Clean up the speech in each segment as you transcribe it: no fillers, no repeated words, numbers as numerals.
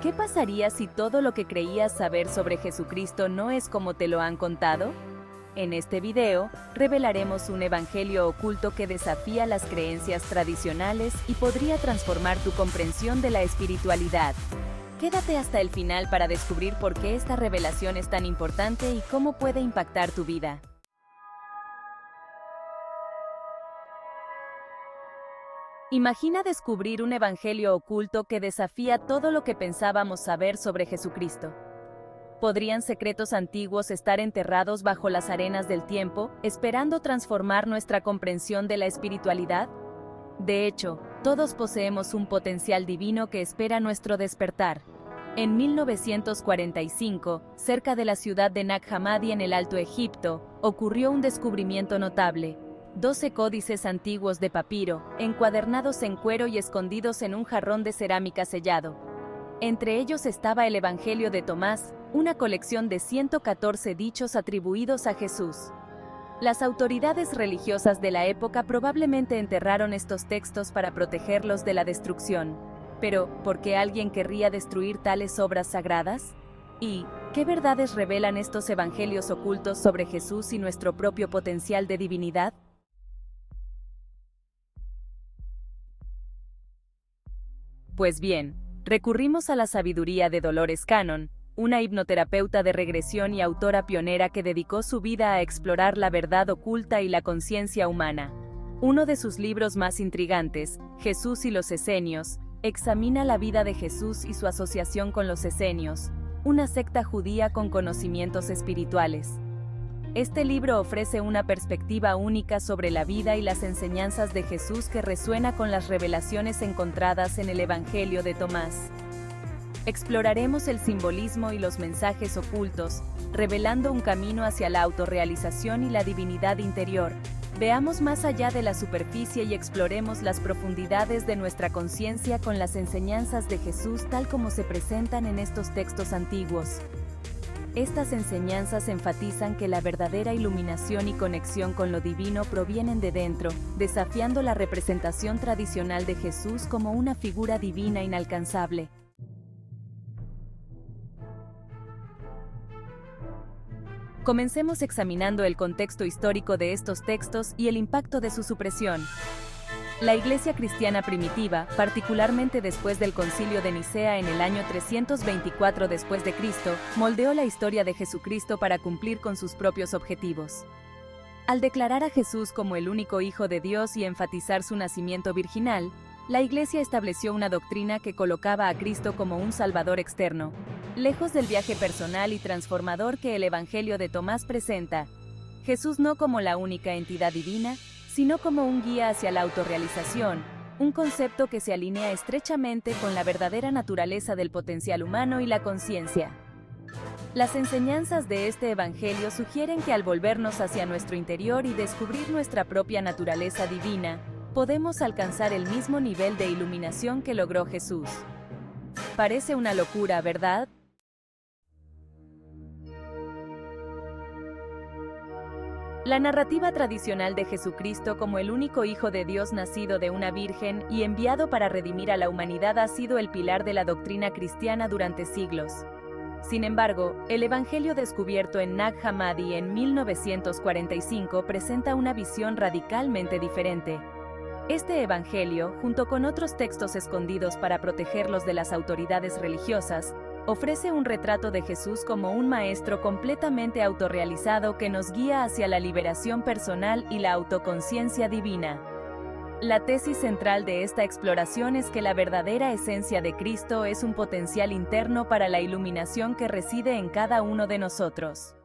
¿Qué pasaría si todo lo que creías saber sobre Jesucristo no es como te lo han contado? En este video, revelaremos un evangelio oculto que desafía las creencias tradicionales y podría transformar tu comprensión de la espiritualidad. Quédate hasta el final para descubrir por qué esta revelación es tan importante y cómo puede impactar tu vida. Imagina descubrir un evangelio oculto que desafía todo lo que pensábamos saber sobre Jesucristo. ¿Podrían secretos antiguos estar enterrados bajo las arenas del tiempo, esperando transformar nuestra comprensión de la espiritualidad? De hecho, todos poseemos un potencial divino que espera nuestro despertar. En 1945, cerca de la ciudad de Nag Hammadi en el Alto Egipto, ocurrió un descubrimiento notable. 12 códices antiguos de papiro, encuadernados en cuero y escondidos en un jarrón de cerámica sellado. Entre ellos estaba el Evangelio de Tomás, una colección de 114 dichos atribuidos a Jesús. Las autoridades religiosas de la época probablemente enterraron estos textos para protegerlos de la destrucción. Pero, ¿por qué alguien querría destruir tales obras sagradas? ¿Y qué verdades revelan estos evangelios ocultos sobre Jesús y nuestro propio potencial de divinidad? Pues bien, recurrimos a la sabiduría de Dolores Cannon, una hipnoterapeuta de regresión y autora pionera que dedicó su vida a explorar la verdad oculta y la conciencia humana. Uno de sus libros más intrigantes, Jesús y los Esenios, examina la vida de Jesús y su asociación con los esenios, una secta judía con conocimientos espirituales. Este libro ofrece una perspectiva única sobre la vida y las enseñanzas de Jesús que resuena con las revelaciones encontradas en el Evangelio de Tomás. Exploraremos el simbolismo y los mensajes ocultos, revelando un camino hacia la autorrealización y la divinidad interior. Veamos más allá de la superficie y exploremos las profundidades de nuestra conciencia con las enseñanzas de Jesús tal como se presentan en estos textos antiguos. Estas enseñanzas enfatizan que la verdadera iluminación y conexión con lo divino provienen de dentro, desafiando la representación tradicional de Jesús como una figura divina inalcanzable. Comencemos examinando el contexto histórico de estos textos y el impacto de su supresión. La Iglesia cristiana primitiva, particularmente después del Concilio de Nicea en el año 324 después de Cristo, moldeó la historia de Jesucristo para cumplir con sus propios objetivos. Al declarar a Jesús como el único Hijo de Dios y enfatizar su nacimiento virginal, la Iglesia estableció una doctrina que colocaba a Cristo como un Salvador externo, lejos del viaje personal y transformador que el Evangelio de Tomás presenta. Jesús no como la única entidad divina, sino como un guía hacia la autorrealización, un concepto que se alinea estrechamente con la verdadera naturaleza del potencial humano y la conciencia. Las enseñanzas de este evangelio sugieren que al volvernos hacia nuestro interior y descubrir nuestra propia naturaleza divina, podemos alcanzar el mismo nivel de iluminación que logró Jesús. Parece una locura, ¿verdad? La narrativa tradicional de Jesucristo como el único Hijo de Dios nacido de una virgen y enviado para redimir a la humanidad ha sido el pilar de la doctrina cristiana durante siglos. Sin embargo, el Evangelio descubierto en Nag Hammadi en 1945 presenta una visión radicalmente diferente. Este Evangelio, junto con otros textos escondidos para protegerlos de las autoridades religiosas, ofrece un retrato de Jesús como un maestro completamente autorrealizado que nos guía hacia la liberación personal y la autoconciencia divina. La tesis central de esta exploración es que la verdadera esencia de Cristo es un potencial interno para la iluminación que reside en cada uno de nosotros.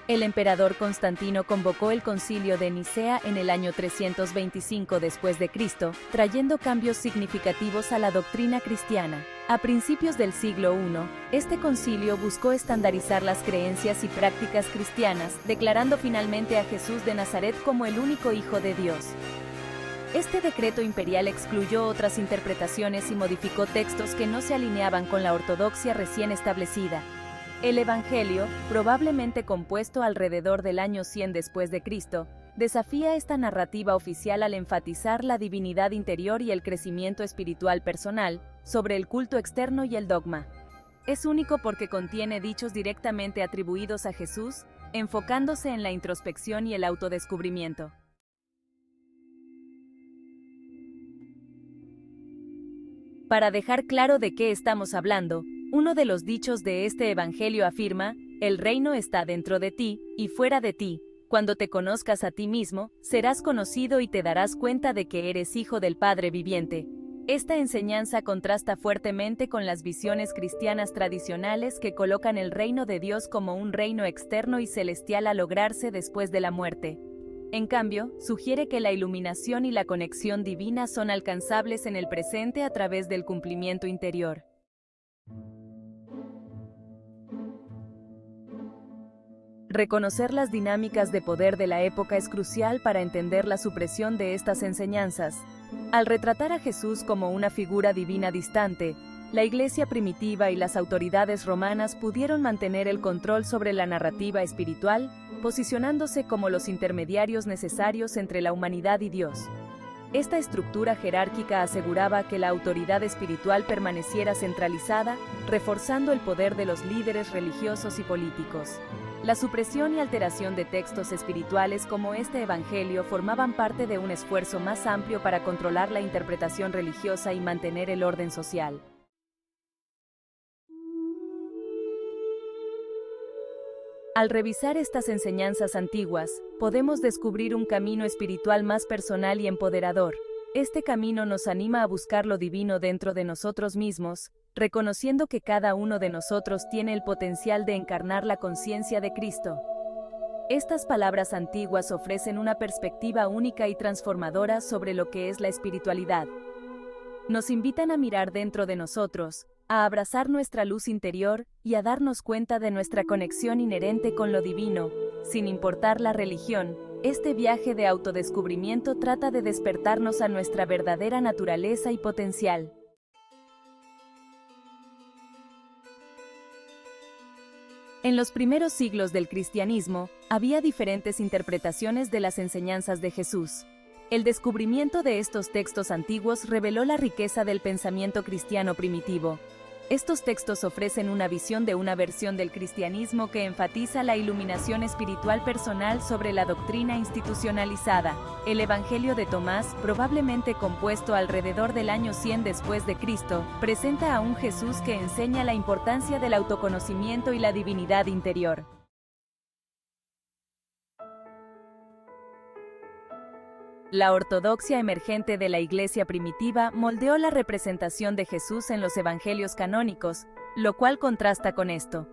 El emperador Constantino convocó el Concilio de Nicea en el año 325 después de Cristo, trayendo cambios significativos a la doctrina cristiana. A principios del siglo I, este concilio buscó estandarizar las creencias y prácticas cristianas, declarando finalmente a Jesús de Nazaret como el único Hijo de Dios. Este decreto imperial excluyó otras interpretaciones y modificó textos que no se alineaban con la ortodoxia recién establecida. El Evangelio, probablemente compuesto alrededor del año 100 después de Cristo, desafía esta narrativa oficial al enfatizar la divinidad interior y el crecimiento espiritual personal, sobre el culto externo y el dogma. Es único porque contiene dichos directamente atribuidos a Jesús, enfocándose en la introspección y el autodescubrimiento. Para dejar claro de qué estamos hablando, uno de los dichos de este evangelio afirma: el reino está dentro de ti y fuera de ti. Cuando te conozcas a ti mismo, serás conocido y te darás cuenta de que eres hijo del Padre viviente. Esta enseñanza contrasta fuertemente con las visiones cristianas tradicionales que colocan el reino de Dios como un reino externo y celestial a lograrse después de la muerte. En cambio, sugiere que la iluminación y la conexión divina son alcanzables en el presente a través del cumplimiento interior. Reconocer las dinámicas de poder de la época es crucial para entender la supresión de estas enseñanzas. Al retratar a Jesús como una figura divina distante, la Iglesia primitiva y las autoridades romanas pudieron mantener el control sobre la narrativa espiritual, posicionándose como los intermediarios necesarios entre la humanidad y Dios. Esta estructura jerárquica aseguraba que la autoridad espiritual permaneciera centralizada, reforzando el poder de los líderes religiosos y políticos. La supresión y alteración de textos espirituales como este evangelio formaban parte de un esfuerzo más amplio para controlar la interpretación religiosa y mantener el orden social. Al revisar estas enseñanzas antiguas, podemos descubrir un camino espiritual más personal y empoderador. Este camino nos anima a buscar lo divino dentro de nosotros mismos, reconociendo que cada uno de nosotros tiene el potencial de encarnar la conciencia de Cristo. Estas palabras antiguas ofrecen una perspectiva única y transformadora sobre lo que es la espiritualidad. Nos invitan a mirar dentro de nosotros, a abrazar nuestra luz interior y a darnos cuenta de nuestra conexión inherente con lo divino, sin importar la religión. Este viaje de autodescubrimiento trata de despertarnos a nuestra verdadera naturaleza y potencial. En los primeros siglos del cristianismo, había diferentes interpretaciones de las enseñanzas de Jesús. El descubrimiento de estos textos antiguos reveló la riqueza del pensamiento cristiano primitivo. Estos textos ofrecen una visión de una versión del cristianismo que enfatiza la iluminación espiritual personal sobre la doctrina institucionalizada. El Evangelio de Tomás, probablemente compuesto alrededor del año 100 después de Cristo, presenta a un Jesús que enseña la importancia del autoconocimiento y la divinidad interior. La ortodoxia emergente de la Iglesia primitiva moldeó la representación de Jesús en los evangelios canónicos, lo cual contrasta con esto.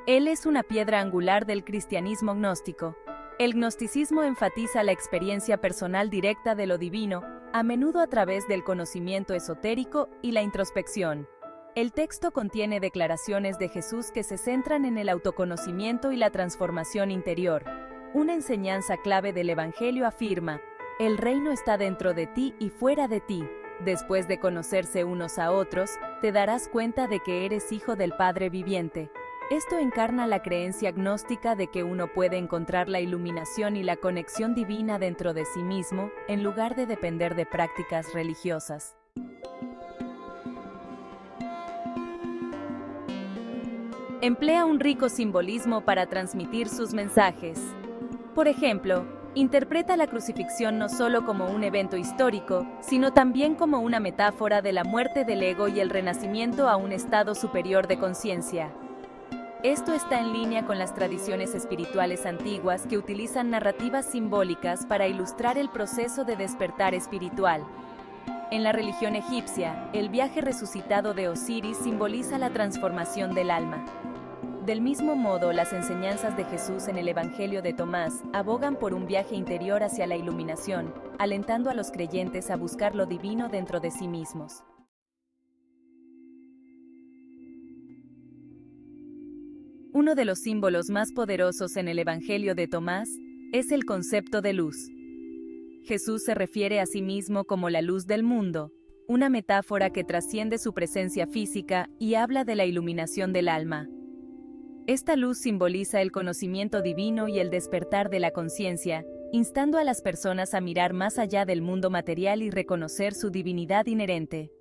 Él es una piedra angular del cristianismo gnóstico. El gnosticismo enfatiza la experiencia personal directa de lo divino, a menudo a través del conocimiento esotérico y la introspección. El texto contiene declaraciones de Jesús que se centran en el autoconocimiento y la transformación interior. Una enseñanza clave del Evangelio afirma: el reino está dentro de ti y fuera de ti. Después de conocerse unos a otros, te darás cuenta de que eres hijo del Padre viviente. Esto encarna la creencia gnóstica de que uno puede encontrar la iluminación y la conexión divina dentro de sí mismo, en lugar de depender de prácticas religiosas. Emplea un rico simbolismo para transmitir sus mensajes. Por ejemplo, interpreta la crucifixión no solo como un evento histórico, sino también como una metáfora de la muerte del ego y el renacimiento a un estado superior de conciencia. Esto está en línea con las tradiciones espirituales antiguas que utilizan narrativas simbólicas para ilustrar el proceso de despertar espiritual. En la religión egipcia, el viaje resucitado de Osiris simboliza la transformación del alma. Del mismo modo, las enseñanzas de Jesús en el Evangelio de Tomás abogan por un viaje interior hacia la iluminación, alentando a los creyentes a buscar lo divino dentro de sí mismos. Uno de los símbolos más poderosos en el Evangelio de Tomás es el concepto de luz. Jesús se refiere a sí mismo como la luz del mundo, una metáfora que trasciende su presencia física y habla de la iluminación del alma. Esta luz simboliza el conocimiento divino y el despertar de la conciencia, instando a las personas a mirar más allá del mundo material y reconocer su divinidad inherente.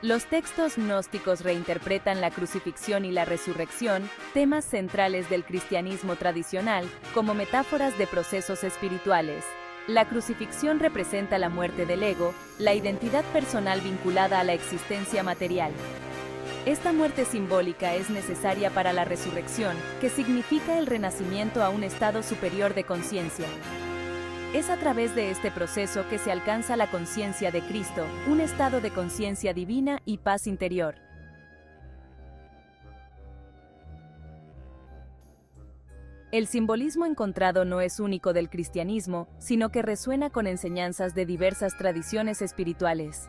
Los textos gnósticos reinterpretan la crucifixión y la resurrección, temas centrales del cristianismo tradicional, como metáforas de procesos espirituales. La crucifixión representa la muerte del ego, la identidad personal vinculada a la existencia material. Esta muerte simbólica es necesaria para la resurrección, que significa el renacimiento a un estado superior de conciencia. Es a través de este proceso que se alcanza la conciencia de Cristo, un estado de conciencia divina y paz interior. El simbolismo encontrado no es único del cristianismo, sino que resuena con enseñanzas de diversas tradiciones espirituales.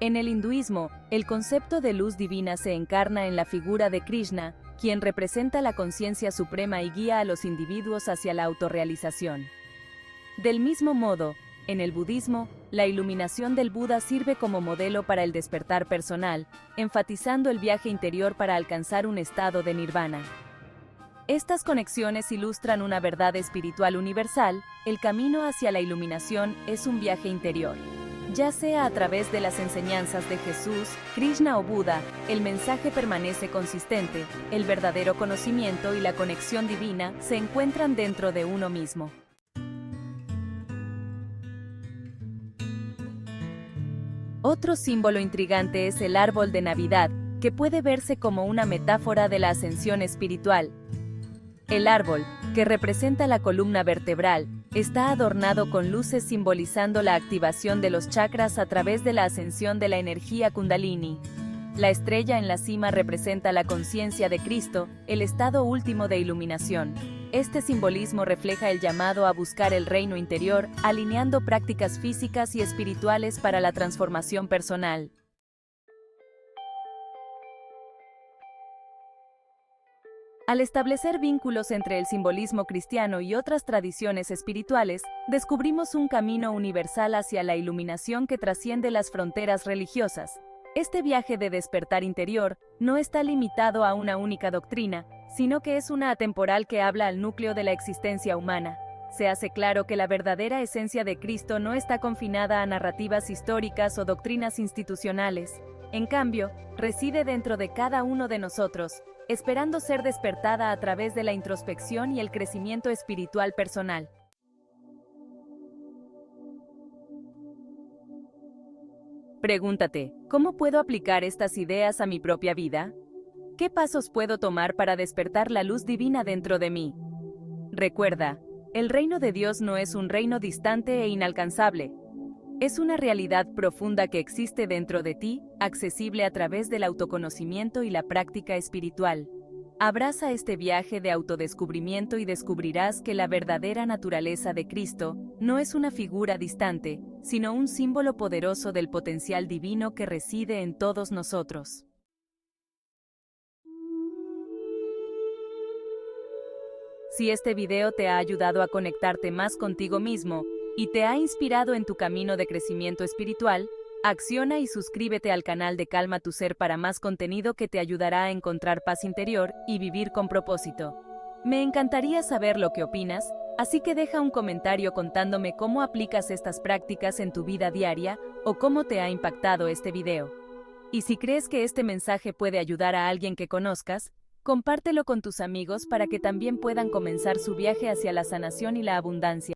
En el hinduismo, el concepto de luz divina se encarna en la figura de Krishna, quien representa la conciencia suprema y guía a los individuos hacia la autorrealización. Del mismo modo, en el budismo, la iluminación del Buda sirve como modelo para el despertar personal, enfatizando el viaje interior para alcanzar un estado de nirvana. Estas conexiones ilustran una verdad espiritual universal: el camino hacia la iluminación es un viaje interior. Ya sea a través de las enseñanzas de Jesús, Krishna o Buda, el mensaje permanece consistente: el verdadero conocimiento y la conexión divina se encuentran dentro de uno mismo. Otro símbolo intrigante es el árbol de Navidad, que puede verse como una metáfora de la ascensión espiritual. El árbol, que representa la columna vertebral, está adornado con luces simbolizando la activación de los chakras a través de la ascensión de la energía Kundalini. La estrella en la cima representa la conciencia de Cristo, el estado último de iluminación. Este simbolismo refleja el llamado a buscar el reino interior, alineando prácticas físicas y espirituales para la transformación personal. Al establecer vínculos entre el simbolismo cristiano y otras tradiciones espirituales, descubrimos un camino universal hacia la iluminación que trasciende las fronteras religiosas. Este viaje de despertar interior no está limitado a una única doctrina, sino que es una atemporal que habla al núcleo de la existencia humana. Se hace claro que la verdadera esencia de Cristo no está confinada a narrativas históricas o doctrinas institucionales. En cambio, reside dentro de cada uno de nosotros, esperando ser despertada a través de la introspección y el crecimiento espiritual personal. Pregúntate, ¿cómo puedo aplicar estas ideas a mi propia vida? ¿Qué pasos puedo tomar para despertar la luz divina dentro de mí? Recuerda, el reino de Dios no es un reino distante e inalcanzable. Es una realidad profunda que existe dentro de ti, accesible a través del autoconocimiento y la práctica espiritual. Abraza este viaje de autodescubrimiento y descubrirás que la verdadera naturaleza de Cristo no es una figura distante, sino un símbolo poderoso del potencial divino que reside en todos nosotros. Si este video te ha ayudado a conectarte más contigo mismo y te ha inspirado en tu camino de crecimiento espiritual, acciona y suscríbete al canal de Calma tu Ser para más contenido que te ayudará a encontrar paz interior y vivir con propósito. Me encantaría saber lo que opinas, así que deja un comentario contándome cómo aplicas estas prácticas en tu vida diaria o cómo te ha impactado este video. Y si crees que este mensaje puede ayudar a alguien que conozcas, compártelo con tus amigos para que también puedan comenzar su viaje hacia la sanación y la abundancia.